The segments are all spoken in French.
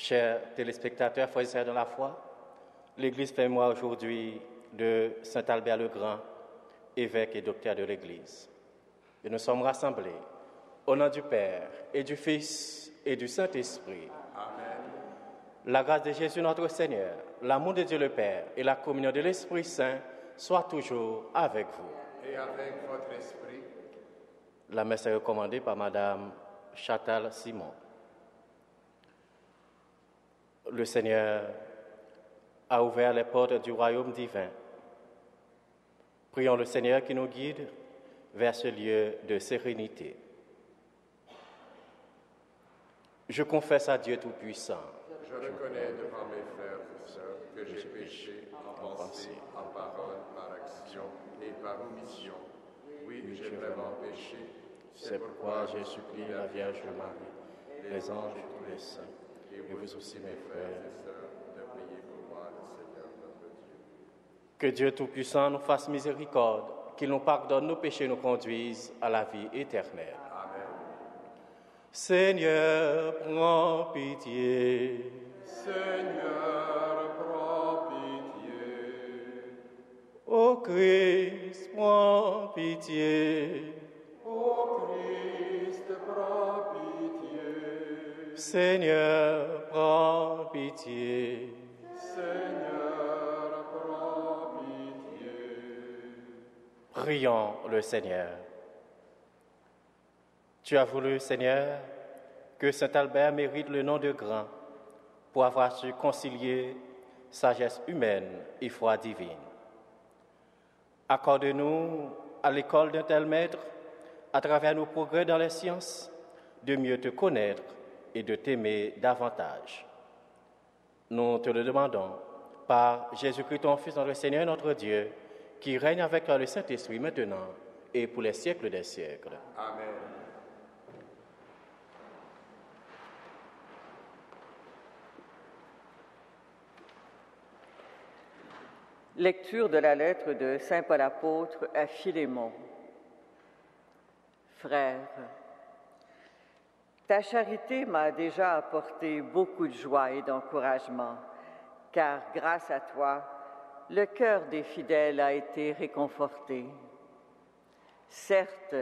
Chers téléspectateurs, frères et sœurs dans la foi, l'Église fait mémoire aujourd'hui de Saint Albert le Grand, évêque et docteur de l'Église. Et nous sommes rassemblés au nom du Père et du Fils et du Saint-Esprit. Amen. La grâce de Jésus notre Seigneur, l'amour de Dieu le Père et la communion de l'Esprit Saint soient toujours avec vous. Et avec votre esprit. La messe est recommandée par Madame Chantal Simon. Le Seigneur a ouvert les portes du royaume divin. Prions le Seigneur qui nous guide vers ce lieu de sérénité. Je confesse à Dieu Tout-Puissant. Je reconnais devant mes frères et sœurs que j'ai péché en pensée, en parole, par action et par omission. Oui, j'ai vraiment péché. C'est pourquoi je supplie la Vierge Marie, les anges et tous les saints, et vous aussi mes frères et sœurs, de prier pour moi, le Seigneur notre Dieu. Que Dieu Tout-Puissant nous fasse miséricorde, qu'il nous pardonne nos péchés et nous conduise à la vie éternelle. Amen. Seigneur, prends pitié. Seigneur, prends pitié. Ô Christ, prends pitié. Ô Christ, prends pitié. Seigneur, prends pitié. Seigneur, prends pitié. Prions le Seigneur. Tu as voulu, Seigneur, que Saint Albert mérite le nom de grand pour avoir su concilier sagesse humaine et foi divine. Accorde-nous, à l'école d'un tel maître, à travers nos progrès dans les sciences, de mieux te connaître et de t'aimer davantage. Nous te le demandons par Jésus-Christ, ton Fils, notre Seigneur et notre Dieu, qui règne avec toi le Saint-Esprit maintenant et pour les siècles des siècles. Amen. Lecture de la lettre de Saint Paul apôtre à Philémon. Frère, ta charité m'a déjà apporté beaucoup de joie et d'encouragement, car grâce à toi, le cœur des fidèles a été réconforté. Certes,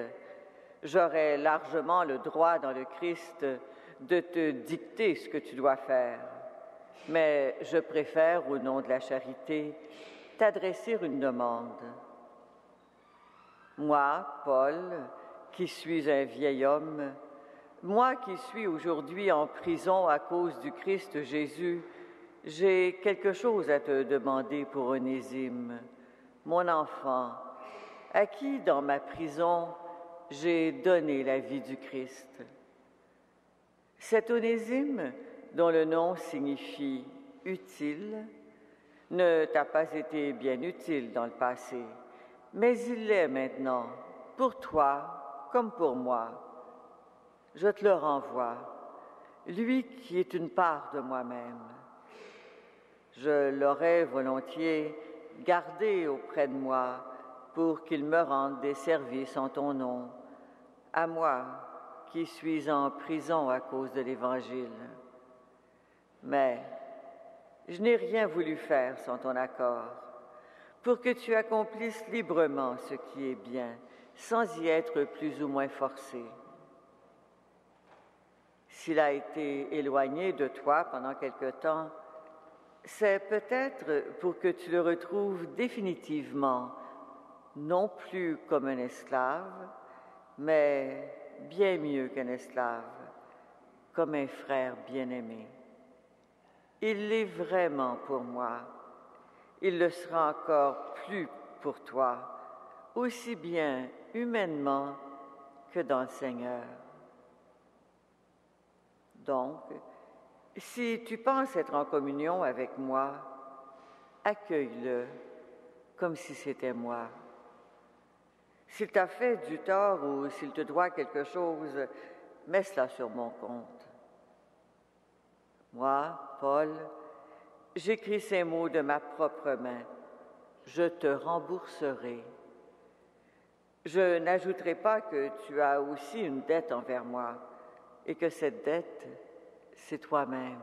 j'aurais largement le droit dans le Christ de te dicter ce que tu dois faire, mais je préfère, au nom de la charité, t'adresser une demande. Moi, Paul, qui suis un vieil homme, moi qui suis aujourd'hui en prison à cause du Christ Jésus, j'ai quelque chose à te demander pour Onésime, mon enfant, à qui, dans ma prison, j'ai donné la vie du Christ. Cet Onésime, dont le nom signifie « utile », ne t'a pas été bien utile dans le passé, mais il l'est maintenant, pour toi comme pour moi. Je te le renvoie, lui qui est une part de moi-même. Je l'aurais volontiers gardé auprès de moi pour qu'il me rende des services en ton nom, à moi qui suis en prison à cause de l'Évangile. Mais je n'ai rien voulu faire sans ton accord, pour que tu accomplisses librement ce qui est bien, sans y être plus ou moins forcé. S'il a été éloigné de toi pendant quelque temps, c'est peut-être pour que tu le retrouves définitivement, non plus comme un esclave, mais bien mieux qu'un esclave, comme un frère bien-aimé. Il l'est vraiment pour moi. Il le sera encore plus pour toi, aussi bien humainement que dans le Seigneur. Donc, si tu penses être en communion avec moi, accueille-le comme si c'était moi. S'il t'a fait du tort ou s'il te doit quelque chose, mets cela sur mon compte. Moi, Paul, j'écris ces mots de ma propre main. Je te rembourserai. Je n'ajouterai pas que tu as aussi une dette envers moi et que cette dette, c'est toi-même.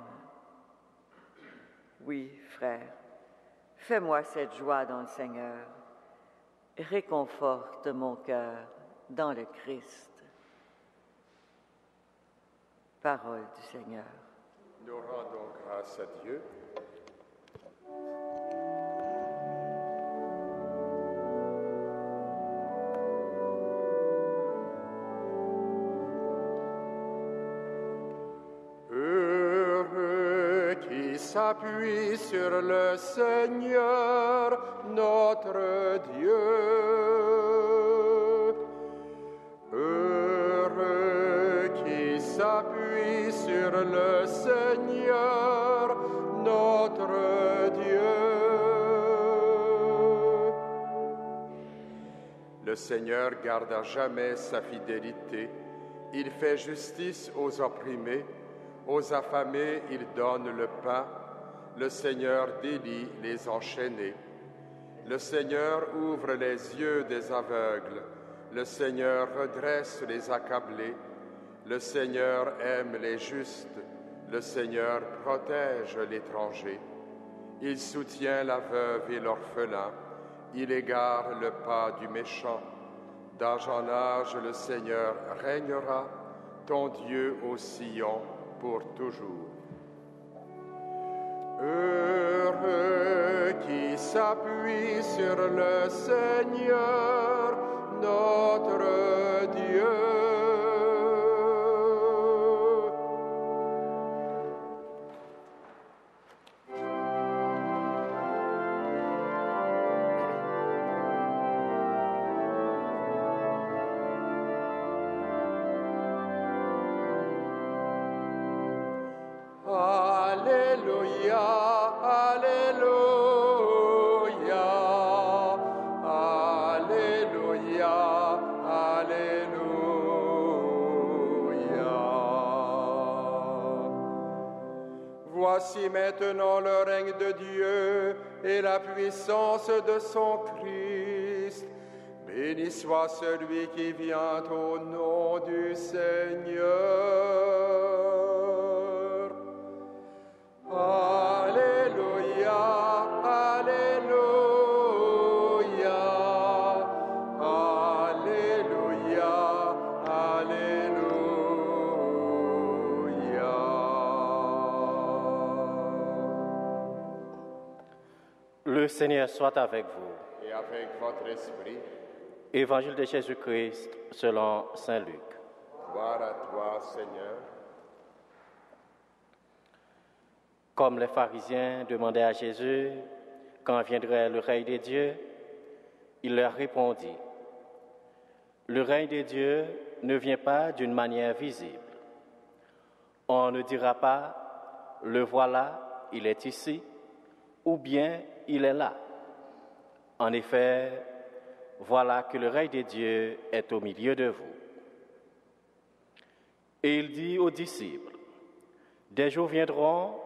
Oui, frère, fais-moi cette joie dans le Seigneur. Réconforte mon cœur dans le Christ. Parole du Seigneur. Nous rendons grâce à Dieu. Heureux qui s'appuie sur le Seigneur, notre Dieu. Heureux qui s'appuie sur le Seigneur, notre Dieu. Le Seigneur garde à jamais sa fidélité. Il fait justice aux opprimés. Aux affamés, il donne le pain. Le Seigneur délie les enchaînés. Le Seigneur ouvre les yeux des aveugles. Le Seigneur redresse les accablés. Le Seigneur aime les justes. Le Seigneur protège l'étranger. Il soutient la veuve et l'orphelin. Il égare le pas du méchant. D'âge en âge, le Seigneur régnera, ton Dieu au Sion, pour toujours. Heureux qui s'appuie sur le Seigneur, notre Dieu. Voici maintenant le règne de Dieu et la puissance de son Christ. Béni soit celui qui vient au nom du Seigneur. Alléluia, Alléluia, Alléluia, Alléluia. Le Seigneur soit avec vous. Et avec votre esprit. Évangile de Jésus-Christ selon saint Luc. Gloire à toi, Seigneur. Comme les pharisiens demandaient à Jésus quand viendrait le règne des dieux, il leur répondit: le règne des dieux ne vient pas d'une manière visible. On ne dira pas: le voilà, il est ici, ou bien il est là. En effet, voilà que le règne des dieux est au milieu de vous. Et il dit aux disciples: des jours viendront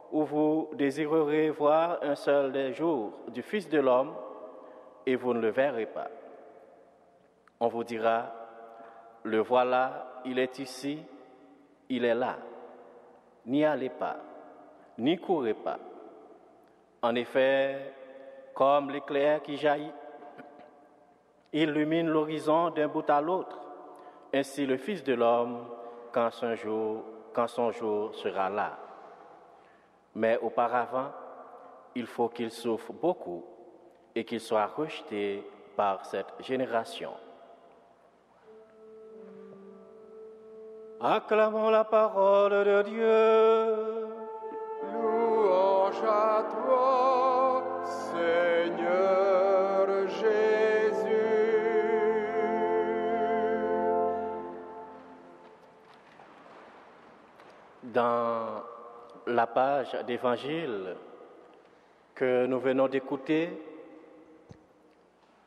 où vous désirerez voir un seul des jours du Fils de l'homme, et vous ne le verrez pas. On vous dira: le voilà, il est ici, il est là. N'y allez pas, n'y courez pas. En effet, comme l'éclair qui jaillit, illumine l'horizon d'un bout à l'autre, ainsi le Fils de l'homme quand son jour sera là. Mais auparavant, il faut qu'il souffre beaucoup et qu'il soit rejeté par cette génération. Acclamons la parole de Dieu. Louange à toi, Seigneur Jésus. Dans la page d'évangile que nous venons d'écouter,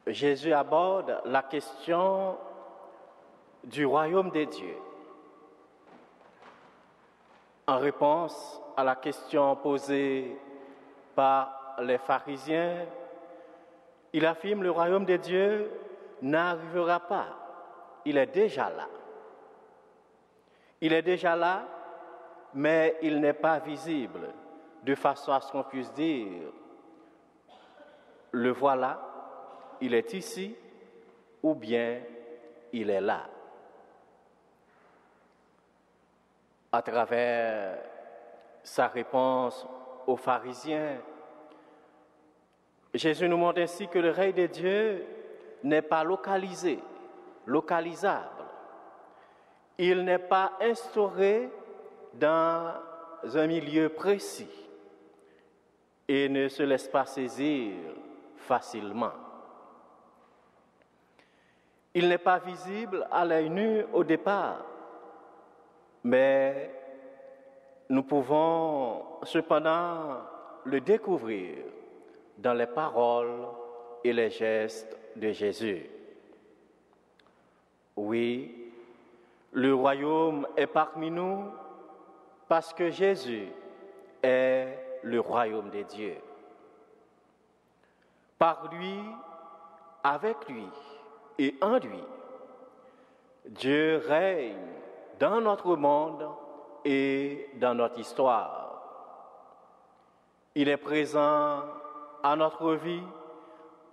Jésus aborde la question du royaume des dieux. En réponse à la question posée par les pharisiens, il affirme: le royaume des dieux n'arrivera pas, il est déjà là. Il est déjà là, mais il n'est pas visible, de façon à ce qu'on puisse dire, le voilà, il est ici, ou bien il est là. À travers sa réponse aux pharisiens, Jésus nous montre ainsi que le règne de Dieu n'est pas localisable. Il n'est pas instauré dans un milieu précis et ne se laisse pas saisir facilement. Il n'est pas visible à l'œil nu au départ, mais nous pouvons cependant le découvrir dans les paroles et les gestes de Jésus. Oui, le royaume est parmi nous parce que Jésus est le royaume des dieux. Par lui, avec lui et en lui, Dieu règne dans notre monde et dans notre histoire. Il est présent à notre vie,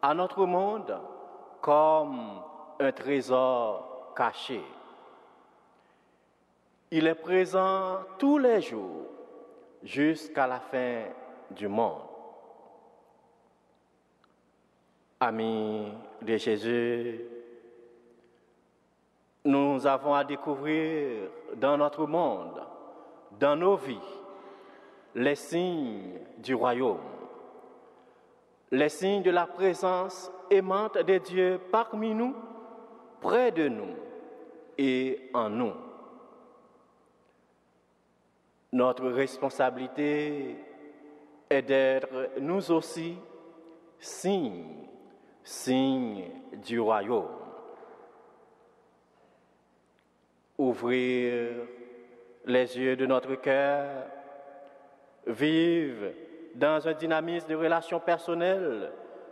à notre monde, comme un trésor caché. Il est présent tous les jours jusqu'à la fin du monde. Amis de Jésus, nous avons à découvrir dans notre monde, dans nos vies, les signes du royaume, les signes de la présence aimante de Dieu parmi nous, près de nous et en nous. Notre responsabilité est d'être nous aussi signes du royaume. Ouvrir les yeux de notre cœur, vivre dans un dynamisme de relations personnelles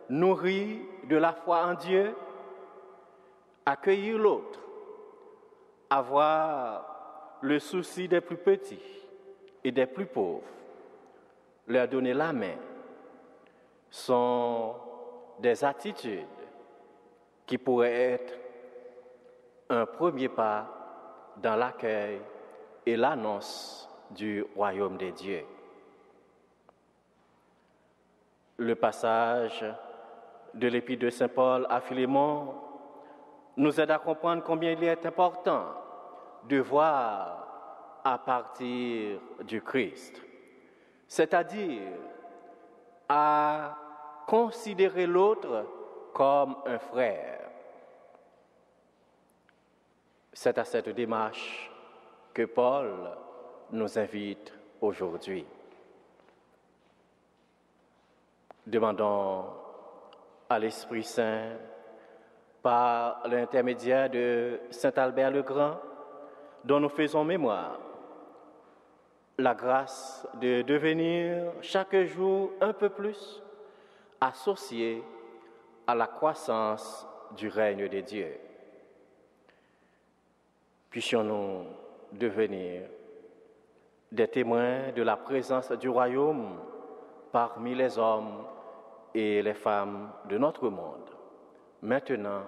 nourri de la foi en Dieu, accueillir l'autre, avoir le souci des plus petits et des plus pauvres, leur donner la main, sont des attitudes qui pourraient être un premier pas dans l'accueil et l'annonce du royaume des dieux. Le passage de l'épître de Saint Paul à Philémon nous aide à comprendre combien il est important de voir à partir du Christ, c'est-à-dire à considérer l'autre comme un frère. C'est à cette démarche que Paul nous invite aujourd'hui. Demandons à l'Esprit Saint, par l'intermédiaire de Saint Albert le Grand, dont nous faisons mémoire, la grâce de devenir chaque jour un peu plus associés à la croissance du règne de Dieu. Puissions-nous devenir des témoins de la présence du royaume parmi les hommes et les femmes de notre monde, maintenant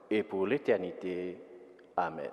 et pour l'éternité. Amen.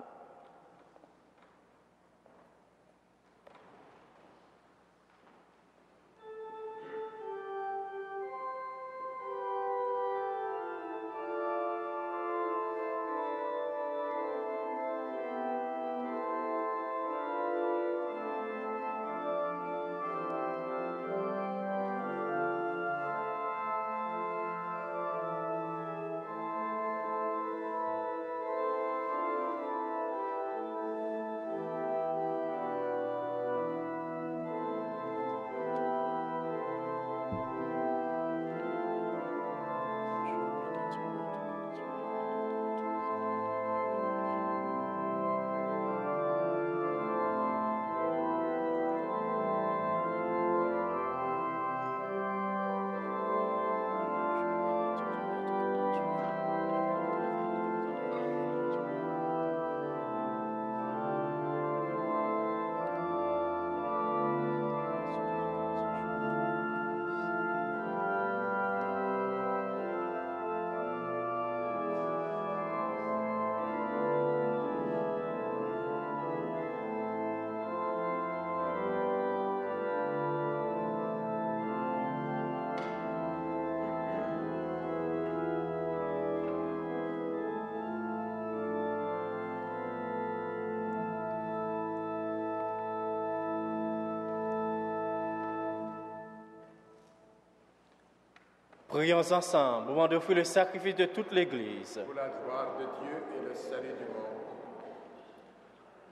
Prions ensemble, au moment d'offrir le sacrifice de toute l'Église. Pour la gloire de Dieu et le salut du monde.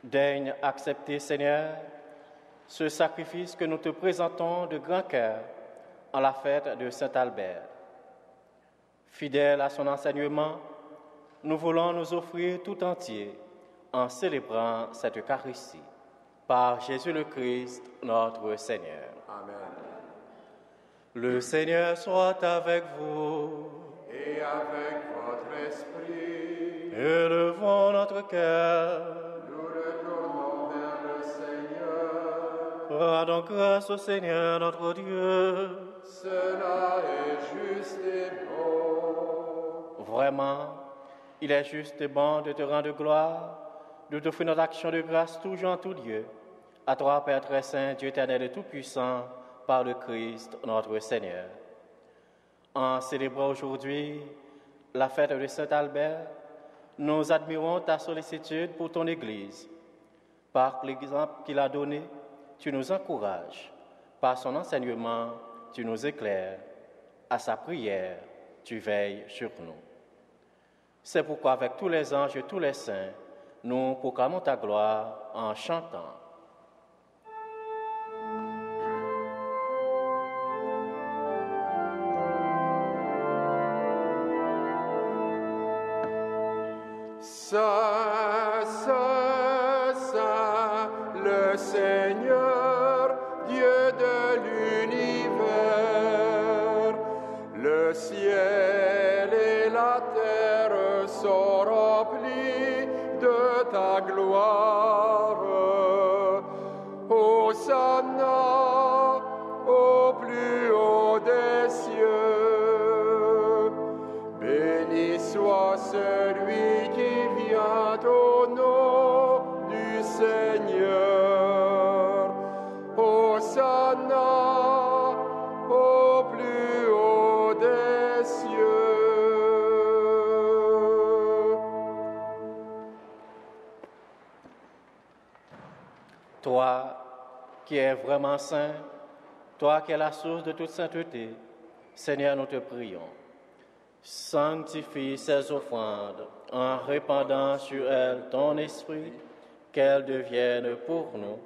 Daigne accepter, Seigneur, ce sacrifice que nous te présentons de grand cœur en la fête de Saint-Albert. Fidèle à son enseignement, nous voulons nous offrir tout entier en célébrant cette Eucharistie. Par Jésus le Christ, notre Seigneur. Amen. Le Seigneur soit avec vous. Et avec votre esprit, Élevons notre cœur. nous retournons vers le Seigneur. Rendons grâce au Seigneur notre Dieu. Cela est juste et bon. Vraiment, il est juste et bon de te rendre gloire, de t'offrir notre action de grâce toujours en tout lieu. À toi, Père très saint, Dieu éternel et tout-puissant, par le Christ notre Seigneur. En célébrant aujourd'hui la fête de Saint-Albert, nous admirons ta sollicitude pour ton Église. Par l'exemple qu'il a donné, tu nous encourages. Par son enseignement, tu nous éclaires. À sa prière, tu veilles sur nous. C'est pourquoi, avec tous les anges et tous les saints, nous proclamons ta gloire en chantant. Saint, Saint, Saint, le Seigneur, Dieu de l'univers. Le ciel et la terre sont remplis de ta gloire. Hosanna au plus haut des cieux. Béni soit celui qui vient au nom du Seigneur. Hosanna au plus haut des cieux. Toi qui es vraiment saint, toi qui es la source de toute sainteté, Seigneur, nous te prions. Sanctifie ces offrandes en répandant sur elles ton esprit, qu'elles deviennent pour nous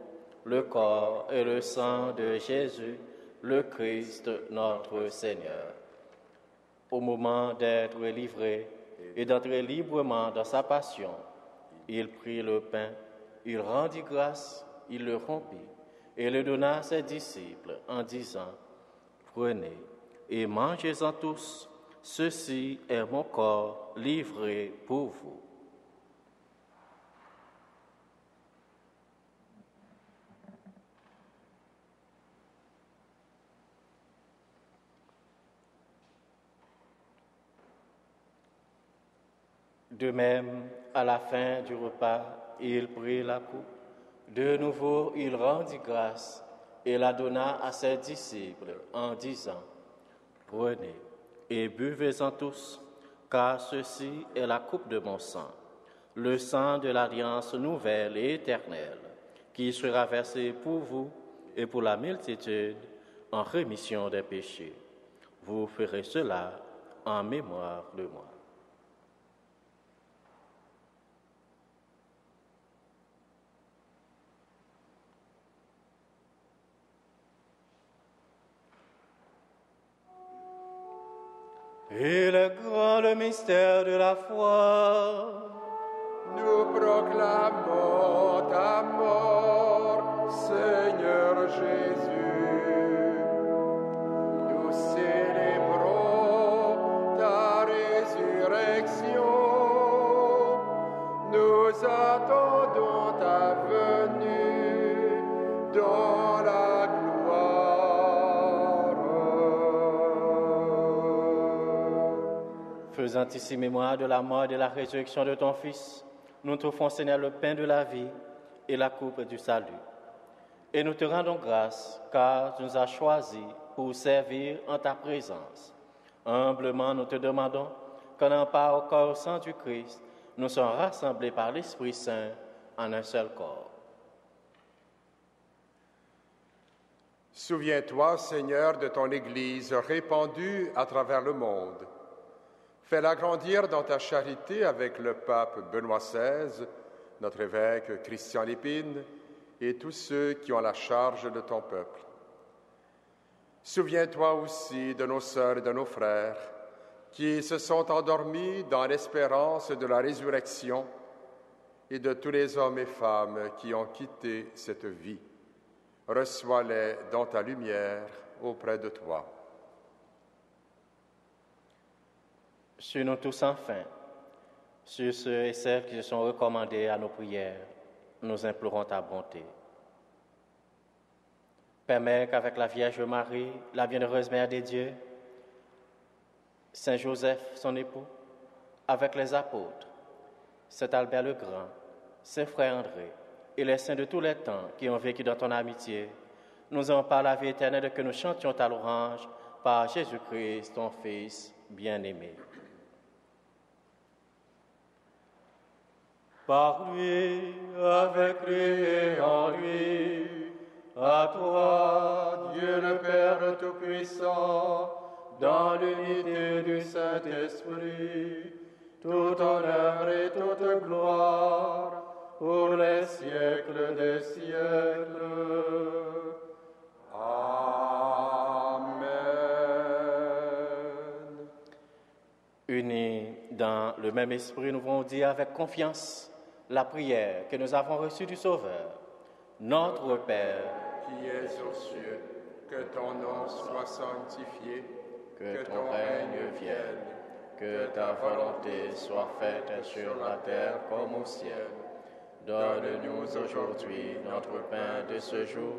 le corps et le sang de Jésus, le Christ notre Seigneur. Au moment d'être livré et d'entrer librement dans sa passion, il prit le pain, il rendit grâce, il le rompit et le donna à ses disciples en disant, « Prenez et mangez-en tous, ceci est mon corps livré pour vous. » De même, à la fin du repas, il prit la coupe. De nouveau, il rendit grâce et la donna à ses disciples en disant, « Prenez et buvez-en tous, car ceci est la coupe de mon sang, le sang de l'alliance nouvelle et éternelle, qui sera versé pour vous et pour la multitude en rémission des péchés. Vous ferez cela en mémoire de moi. » Et le grand le mystère de la foi. Nous proclamons ta mort, Seigneur Jésus. Nous célébrons ta résurrection. Nous attendons ta venue dans la gloire. Faisant ici mémoire de la mort et de la résurrection de ton Fils, nous t'offrons, Seigneur, le pain de la vie et la coupe du salut. Et nous te rendons grâce, car tu nous as choisis pour servir en ta présence. Humblement, nous te demandons qu'en un part au corps et au sang du Christ, nous sommes rassemblés par l'Esprit Saint en un seul corps. Souviens-toi, Seigneur, de ton Église répandue à travers le monde. Fais-la grandir dans ta charité avec le pape Benoît XVI, notre évêque Christian Lépine et tous ceux qui ont la charge de ton peuple. Souviens-toi aussi de nos sœurs et de nos frères qui se sont endormis dans l'espérance de la résurrection et de tous les hommes et femmes qui ont quitté cette vie. Reçois-les dans ta lumière auprès de toi. Sur nous tous enfin, sur ceux et celles qui se sont recommandés à nos prières, nous implorons ta bonté. Permets qu'avec la Vierge Marie, la bienheureuse Mère des dieux, Saint Joseph, son époux, avec les apôtres, Saint Albert le Grand, Saint Frère André et les saints de tous les temps qui ont vécu dans ton amitié, nous ayons par la vie éternelle que nous chantions ta louange par Jésus-Christ, ton Fils bien-aimé. Par lui, avec lui et en lui, à toi, Dieu le Père Tout-Puissant, dans l'unité du Saint-Esprit, tout honneur et toute gloire, pour les siècles des siècles. Amen. Unis dans le même esprit, nous voulons dire avec confiance la prière que nous avons reçue du Sauveur. Notre Père, qui es aux cieux, que ton nom soit sanctifié, que ton règne vienne, que ta volonté soit faite sur la terre comme au ciel. Donne-nous aujourd'hui notre pain de ce jour.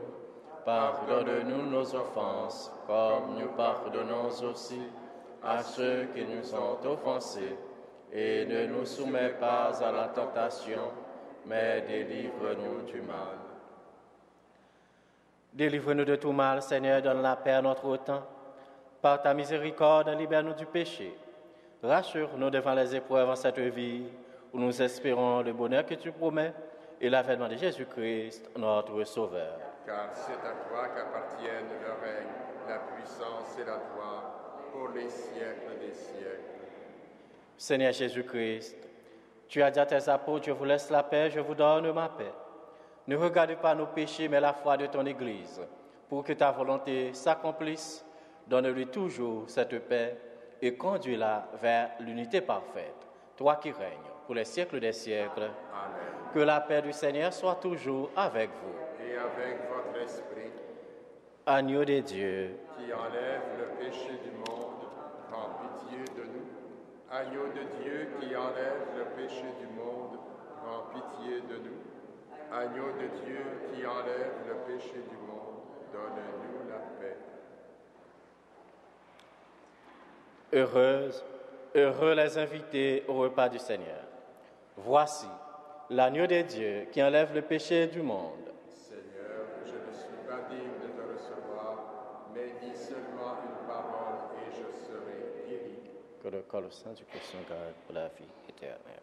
Pardonne-nous nos offenses, comme nous pardonnons aussi à ceux qui nous ont offensés. Et ne nous soumets pas à la tentation, mais délivre-nous du mal. Délivre-nous de tout mal, Seigneur, donne la paix à notre temps. Par ta miséricorde, libère-nous du péché. Rassure-nous devant les épreuves en cette vie, où nous espérons le bonheur que tu promets et l'avènement de Jésus-Christ, notre Sauveur. Car c'est à toi qu'appartiennent le règne, la puissance et la gloire, pour les siècles des siècles. Seigneur Jésus-Christ, tu as dit à tes apôtres, je vous laisse la paix, je vous donne ma paix. Ne regarde pas nos péchés, mais la foi de ton Église. Pour que ta volonté s'accomplisse, donne-lui toujours cette paix et conduis-la vers l'unité parfaite. Toi qui règnes pour les siècles des siècles. Amen. Que la paix du Seigneur soit toujours avec vous. Et avec votre esprit, Agneau de Dieu, qui enlève le péché du monde, prends pitié de nous. Agneau de Dieu qui enlève le péché du monde, prends pitié de nous. Agneau de Dieu qui enlève le péché du monde, donne-nous la paix. Heureux les invités au repas du Seigneur. Voici l'agneau de Dieu qui enlève le péché du monde. Seigneur, je ne suis pas digne de te recevoir, mais dis seulement une parole et je serai guéri. Que le corps saint du Christ nous garde pour la vie éternelle.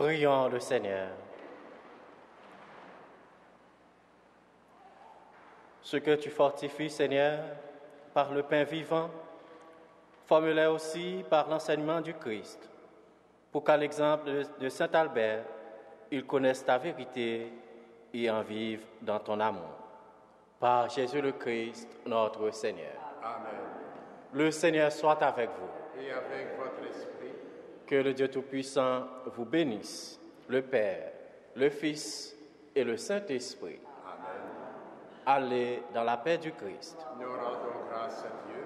Prions le Seigneur. Ce que tu fortifies, Seigneur, par le pain vivant, forme-les aussi par l'enseignement du Christ, pour qu'à l'exemple de saint Albert, ils connaissent ta vérité et en vivent dans ton amour. Par Jésus le Christ, notre Seigneur. Amen. Le Seigneur soit avec vous. Et avec votre esprit, Que le Dieu Tout-Puissant vous bénisse, le Père, le Fils et le Saint-Esprit. Amen. Allez dans la paix du Christ. Nous rendons grâce à Dieu.